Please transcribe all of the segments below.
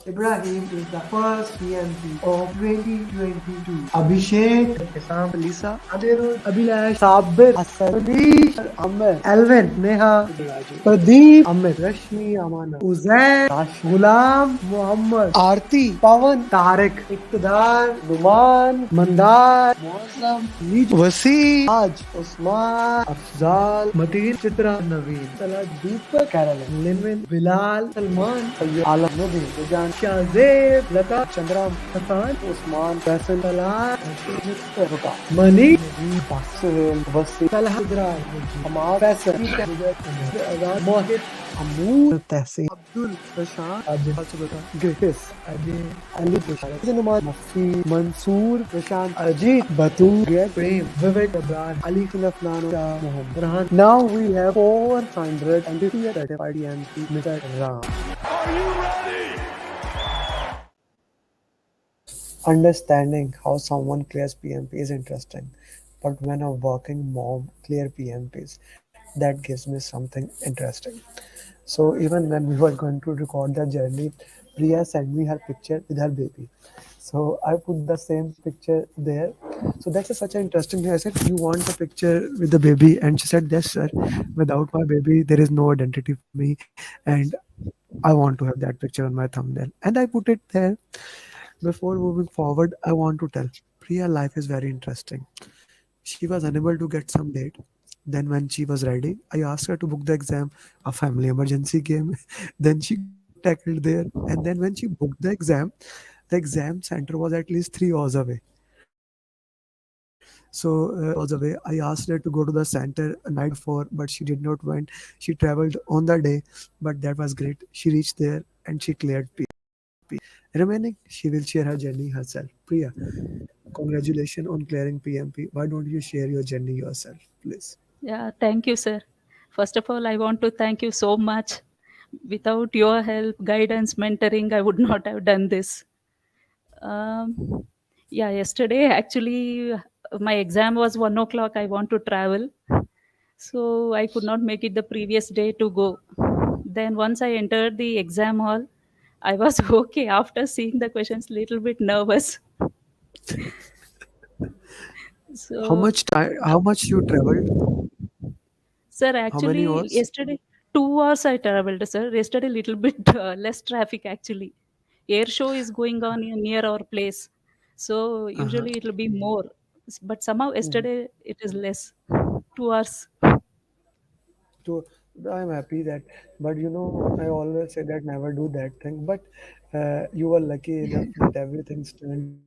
Ibrahim is the first PMP of 2022. Abhishek, Sam, Lisa, Anirudh, Abhilash, Sabir, Hassan, Manish, Ahmed, Alvin, Neha, Pradeep, Amit, Rashmi, Amana, Uzair, Rash, Gulam, Muhammad, Aarti, Pawan, Tariq, Iqtidar, Numan, Mandar, Muazzam, Nij, Wasi, Raj, Usman, Afzal, Mateen, Chitra, Naveen, Salah, Deepak, Carolyn, Linvin, Bilal, Salman, Sayyid, Alam, Nabi, Rujan, Shahzeb, Lata, Chandram, Hassan, Usman, Faisal, Salah, Ruka, Mani, Basil, Wasi, Salah, Idra, Amar, Faisal, Azad, Mohit, Amoor, Tehsin, Abdul, Prashant, Ajay, Bata, Griffiths, Ajay, Ali, Prashant, Numar, Mafi, Mansoor, Prashant, Ajit, Batu, Greg, Prem, Vivek, Abrar, Ali, Khilafnan, Shah, Mohammed, Rahan. Now we have 450 certified EMP, Mr. Ram. Understanding how someone clears PMP is interesting, but when a working mom clear PMPs, that gives me something interesting. So even when we were going to record the journey, Priya sent me her picture with her baby. So I put the same picture there. So that's such an interesting thing. I said, "You want a picture with the baby?" And she said, "Yes, sir. Without my baby, there is no identity for me, and I want to have that picture on my thumbnail." And I put it there. Before moving forward, I want to tell Priya life is very interesting. She was unable to get some date. Then when she was ready, I asked her to book the exam. A family emergency came. Then she got tackled there. And then when she booked the exam center was at least 3 hours away. So I asked her to go to the center a night before, but she did not went. She traveled on the day, but that was great. She reached there and she cleared PMP. Remaining, she will share her journey herself. Priya, congratulations on clearing PMP. Why don't you share your journey yourself, please? Yeah, thank you, sir. First of all, I want to thank you so much. Without your help, guidance, mentoring, I would not have done this. Um, yeah, yesterday actually my exam was 1 o'clock. I want to travel, so I could not make it the previous day to go. Then once I entered the exam hall, I was okay. After seeing the questions, little bit nervous. How So, much time? How much you traveled? sir, How many actually, hours? yesterday 2 hours I traveled, sir. Yesterday, little bit less traffic actually. Air show is going on near our place, so Uh-huh. usually it will be more. But somehow Mhm. yesterday it is less. 2 hours. So I'm happy that, but I always say that never do that thing. But you were lucky enough that everything turned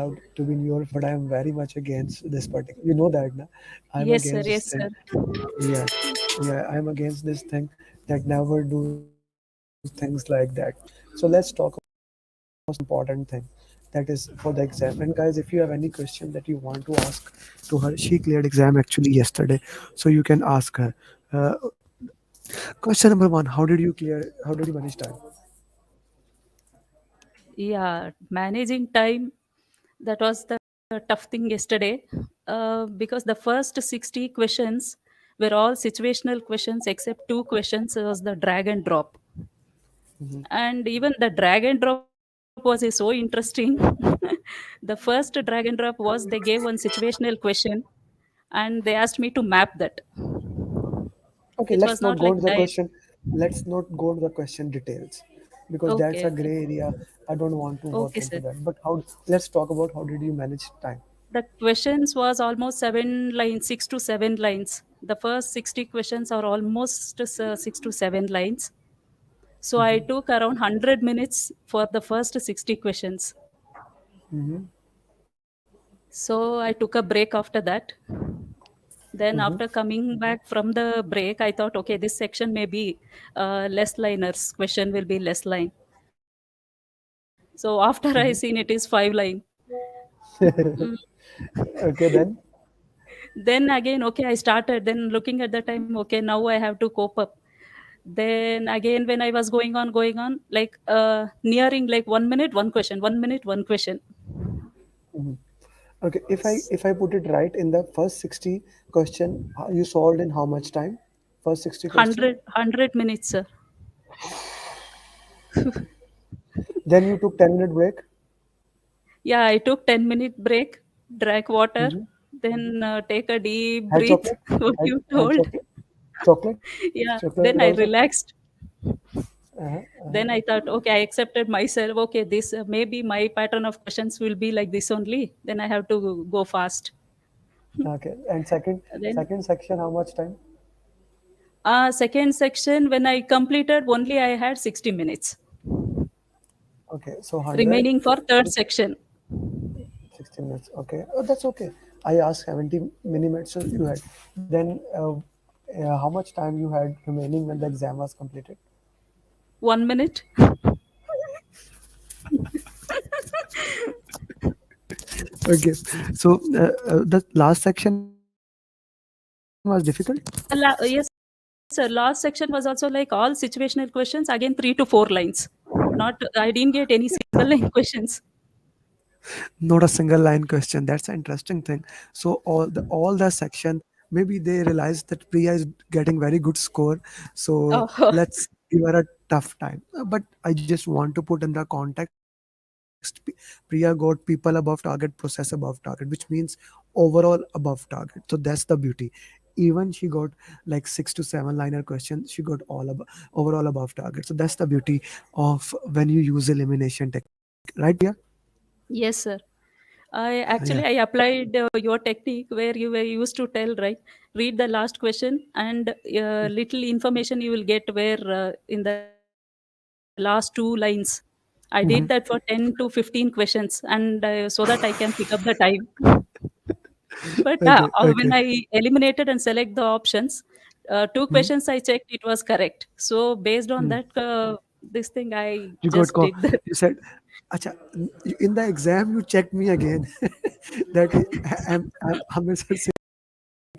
out to be in your favor. But I am very much against this particular. You know that, na? I'm against this Yes, thing. sir. Yes, sir. Yeah, yeah, I'm against this thing that never do things like that. So let's talk about the most important thing, that is for the exam. And guys, if you have any question that you want to ask to her, she cleared exam actually yesterday, so you can ask her. Uh, Question number one: How did you clear? How did you manage time? Yeah, managing time, that was the tough thing yesterday, because the first 60 questions were all situational questions except two questions was the drag and drop. Mhm. And even the drag and drop was so interesting. The first drag and drop was they gave one situational question and they asked me to map that. Okay, It was let's not not go like into the die. question. Let's not go into the question details because that's Okay, a okay. gray area. I don't want to work Okay, into sir. that. But how? Let's talk about how did you manage time? The questions was almost 7 lines, 6 to 7 lines. The first 60 questions are almost 6 to 7 lines. So I Mm-hmm. took around 100 minutes for the first 60 questions. Mm-hmm. So I took a break after that. Then Mm-hmm. after coming back from the break, I thought, okay, this section may be less liners. Question will be less line. So after I seen it is 5 line. Mm. Okay, then. Then again, okay, I started. Then looking at the time, okay, now I have to cope up. Then again, when I was going on, like nearing like 1 minute, one question, 1 minute, one question. Mhm. Okay, if I put it right in the first 60 question, you solved in how much time? First 60 question? 100 minutes, sir. Then you took 10-minute break. Yeah, I took 10-minute break, drank water, Hmm. then take a deep Had breath, chocolate? what Had you had told. chocolate? Chocolate? Yeah, Chocolate then I also? relaxed. Uh-huh, uh-huh. Then I thought, okay, I accepted myself. Okay, this maybe my pattern of questions will be like this only. Then I have to go fast. Okay. And second Then second section, how much time? second section, when I completed, only I had 60 minutes Okay, so 100, remaining for third section. 60 minutes. Okay, oh, that's okay. I asked 70 minutes, so you had. Then, how much time you had remaining when the exam was completed? 1 minute. Okay, so the last section was difficult. Yes, sir. Last section was also like all situational questions, again 3 to 4 lines. Not, I didn't get any single line questions. Not a single line question. That's an interesting thing. So all the section, maybe they realized that Priya is getting very good score. So Oh, let's give her a tough time. But I just want to put in the context. Priya got people above target, process above target, which means overall above target. So that's the beauty. Even she got like 6 to 7 liner questions. She got overall above target. So that's the beauty of when you use elimination technique, right, Priya? yes, sir. I Yeah. actually I applied your technique where you were used to tell, right, read the last question and little information you will get where in the last 2 lines. I did that for 10 to 15 questions, and so that I can pick up the time. But Okay, when okay. I eliminated and select the options, 2 questions I checked, it was correct. So based on Hmm. that, this thing I You got just call. did that. You said, "Acha, in the exam you checked me again." that I'm Mr.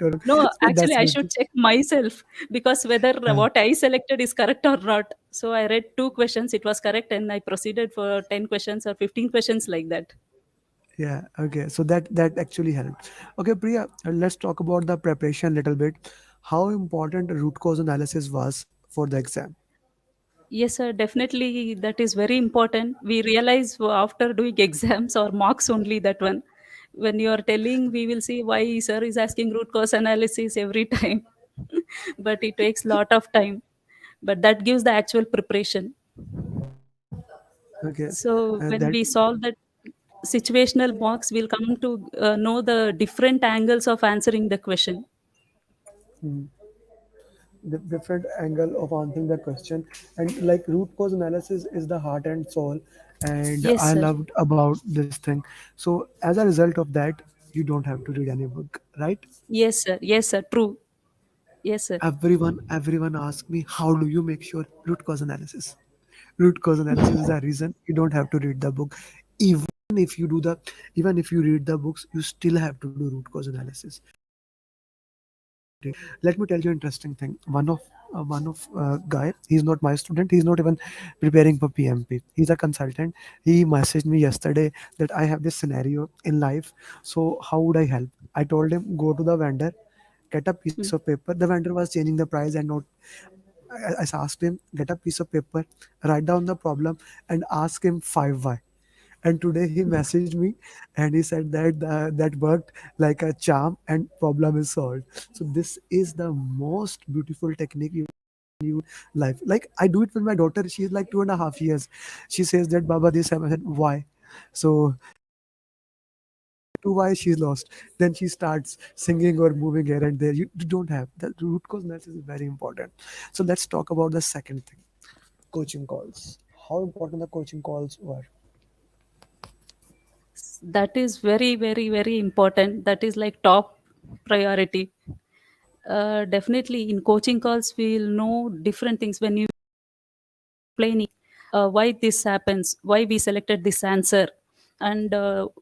No, So actually, that's I beauty. should check myself because whether what I selected is correct or not. So I read 2 questions, it was correct, and I proceeded for 10 questions or 15 questions like that. Yeah. Okay. So that actually helped. Okay, Priya. Let's talk about the preparation a little bit. How important root cause analysis was for the exam. Yes, sir, definitely that is very important. We realize after doing exams or mocks only that one. When you are telling, we will see why sir is asking root cause analysis every time. But it takes lot of time. But that gives the actual preparation. Okay. So That. when we solve that situational mocks, we'll come to know the different angles of answering the question. Hmm. The different angle of answering the question, and like root cause analysis is the heart and soul, and Yes, I sir. loved about this thing. So as a result of that, you don't have to read any book, right? Yes, sir. Yes, sir. True. Yes, sir. Everyone asks me, how do you make sure root cause analysis is a reason you don't have to read the book. even if you do the Even if you read the books, you still have to do root cause analysis. Let me tell you interesting thing. One of guy, he's not my student, he's not even preparing for PMP, he's a consultant. He messaged me yesterday that I have this scenario in life, so how would I help? I told him, go to the vendor, get a piece of Mm. paper. The vendor was changing the price and not. I asked him, get a piece of paper, write down the problem, and ask him 5 why. And today he messaged me and he said that that worked like a charm and problem is solved. So this is the most beautiful technique you life. Like I do it with my daughter. She's like 2.5 years. She says that Baba this happened. I said, why? So to why she's lost. Then she starts singing or moving here and there. You don't have that root cause analysis is very important. So let's talk about the second thing, coaching calls. How important the coaching calls were. That is very, very, very important. That is like top priority. Definitely in coaching calls, we'll know different things when you explaining why this happens, why we selected this answer, and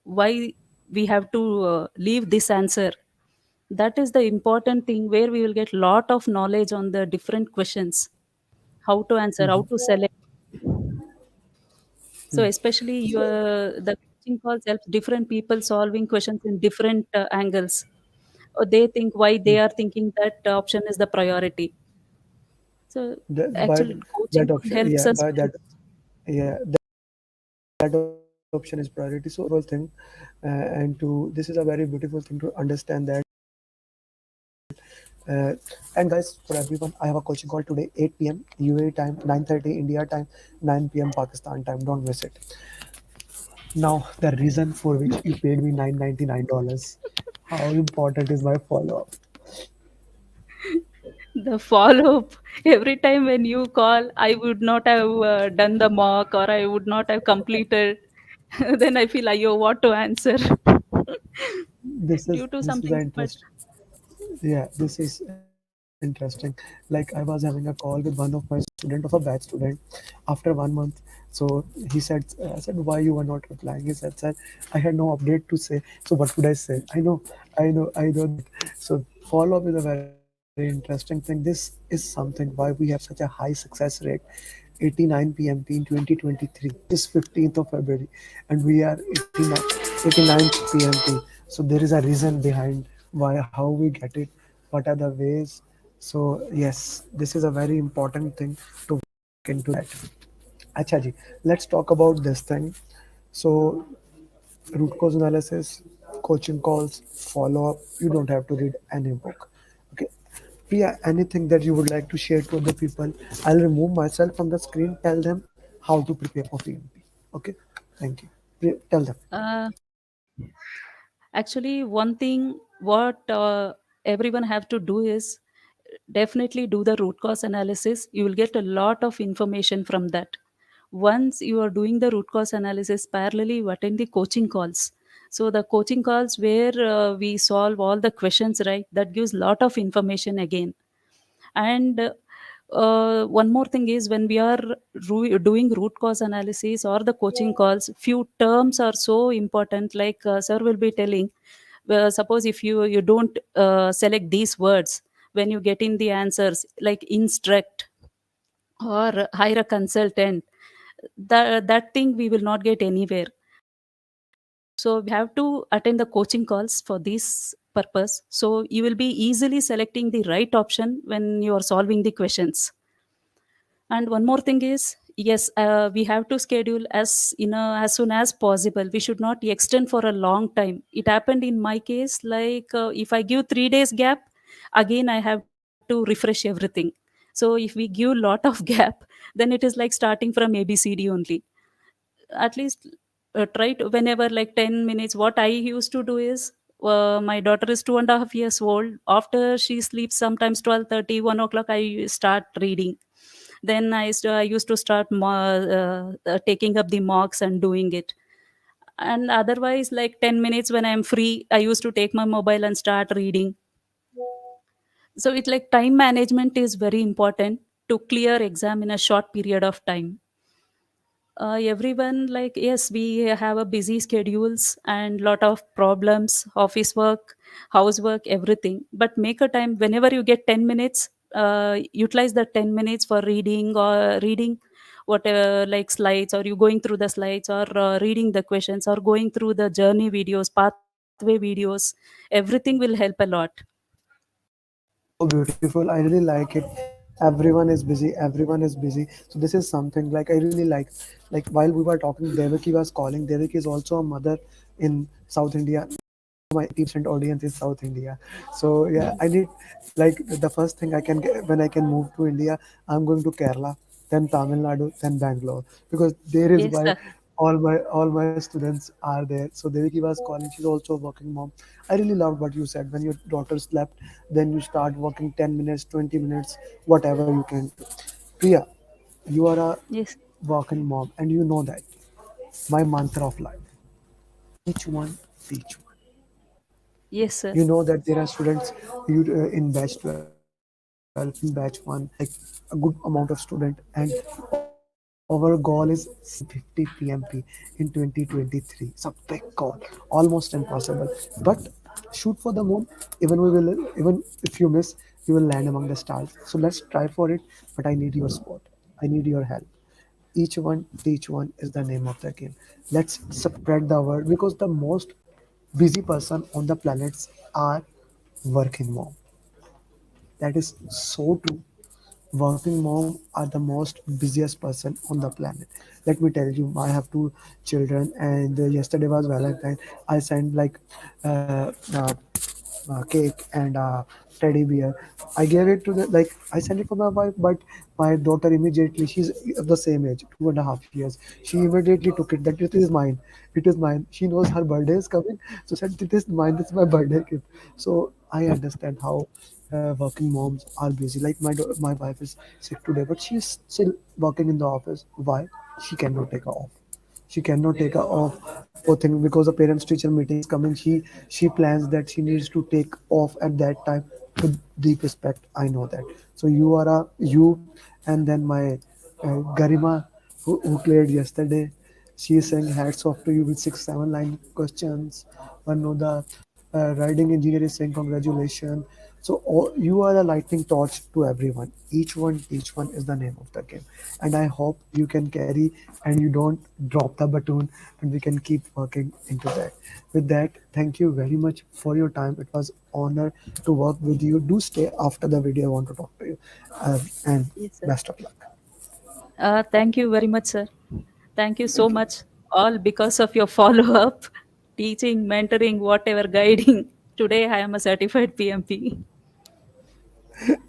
why we have to leave this answer. That is the important thing where we will get lot of knowledge on the different questions, how to answer, how to select. So especially your the coaching calls helps different people solving questions in different angles. Or they think why they are thinking that option is the priority. So That, by actually, coaching that call option, helps yeah, us by with that this. Yeah, that option is priority. So this is a very beautiful thing, and to this is a very beautiful thing to understand that. And guys, for everyone, I have a coaching call today, 8 p.m. UAE time, 9:30 India time, 9 p.m. Pakistan time. Don't miss it. Now, the reason for which you paid me $999. How important is my follow-up? The follow-up, every time when you call, I would not have done the mock or I would not have completed. Then I feel, ayo, what to answer? Due to This is something, the but interest. Yeah, this is interesting. Like I was having a call with one of my student of a batch student after 1 month. So he said, I said, why you were not replying? He said, sir, I had no update to say. So what would I say? I know that. So follow up is a very interesting thing. This is something why we have such a high success rate. 89 PMP in 2023. Today is 15th of February, and we are 89 PMP. So there is a reason behind why how we get it, what are the ways. So yes, this is a very important thing to look into that. Acha ji, let's talk about this thing. So root cause analysis, coaching calls, follow up. You don't have to read any book. Okay. Priya, anything that you would like to share to other people? I'll remove myself from the screen, tell them how to prepare for PMP. Okay. Thank you. Priya, tell them. uh, actually, one thing what everyone have to do is definitely do the root cause analysis. You will get a lot of information from that. Once you are doing the root cause analysis, parallelly you attend the coaching calls. So the coaching calls where we solve all the questions, right? That gives lot of information again. And one more thing is, when we are doing root cause analysis or the coaching calls, few terms are so important. Like sir will be telling, suppose if you don't select these words when you get in the answers, like instruct or hire a consultant, that thing we will not get anywhere. So we have to attend the coaching calls for this purpose, so you will be easily selecting the right option when you are solving the questions. And one more thing is, yes, we have to schedule as soon as possible. We should not extend for a long time. It happened in my case, like if I give 3 days gap, again I have to refresh everything. So if we give lot of gap, then it is like starting from ABCD only. At least try to, whenever like 10 minutes, what I used to do is, my daughter is 2.5 years old. After she sleeps, sometimes 12:30, 1 o'clock, I start reading. Then I used to start taking up the mocks and doing it. And otherwise, like 10 minutes when I'm free, I used to take my mobile and start reading. So it's like time management is very important to clear exam in a short period of time. Everyone, like, yes, we have a busy schedules and lot of problems, office work, housework, everything, but make a time whenever you get 10 minutes. Utilize the 10 minutes for reading, or reading whatever, like slides, or you going through the slides, or reading the questions, or going through the journey videos, pathway videos. Everything will help a lot. So beautiful. I really like it. Everyone is busy. Everyone is busy. So this is something like I really like. Like while we were talking, Devaki was calling. Devaki is also a mother in South India. My 80% audience is South India. So yeah, I need like the first thing I can get when I can move to India, I'm going to Kerala, then Tamil Nadu, then Bangalore because there is Yes, why sir. all my students are there. So Devaki was calling. She's also a working mom. I really loved what you said. When your daughter slept, then you start working 10 minutes, 20 minutes, whatever you can do. Priya, you are a Yes. working mom, and you know that my mantra of life: each one, teach one. Yes, sir. You know that there are students in batch 12, in batch 1, like a good amount of student, and our goal is 750 PMP in 2023. It's a big goal, almost impossible, but shoot for the moon. Even if you miss, you will land among the stars. So let's try for it, but I need your support. I need your help. Each one teach one is the name of the game. Let's spread the word because the most busy person on the planets are working mom. That is so true. working mom are the most busiest person on the planet. Let me tell you, I have two children, and yesterday was Valentine. I sent like uh, uh, cake and teddy bear. I gave it to the like I sent it for my wife, but my daughter immediately, she's of the same age, 2.5 years. She immediately took it that it is mine. It is mine. She knows her birthday is coming, so said it is mine. This is my birthday gift. So I understand how working moms are busy. Like my wife is sick today, but she's still working in the office. Why? She cannot take her off. She cannot take her off for thing because the parents teacher meeting is coming. She plans that she needs to take off at that time. With deep respect, I know that. So you are a you, and then my Garima who played yesterday. She is saying hats off to you with 6 7 line questions. One of the riding engineer is saying congratulations. So you are a lightning torch to everyone. Each one is the name of the game, and I hope you can carry and you don't drop the baton, and we can keep working into that. With that, thank you very much for your time. It was honor to work with you. Do stay after the video. I want to talk to you, and Yes, sir. best of luck. Thank you very much, sir. Thank you so much. All because of your follow up, teaching, mentoring, whatever, guiding. Today, I am a certified PMP.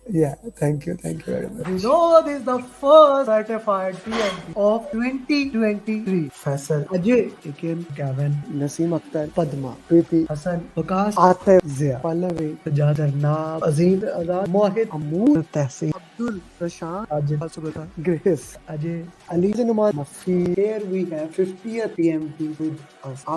Yeah, thank you very much. Vinod is the first certified PMP of 2023. Faisal, Ajay, Ikin, Gavin, Naseem Akhtar, Padma, Preeti, Hassan, Vikas, Atif, Zia, Pallavi, Sajad, Arnab, Azim, Azad, Mohit, Amoor, Tehsin, Abdul, Prashant, Ajay, Subhata, Grace, Ajay, Ali, Numan, Mafi. Here we have 50th PMP with us.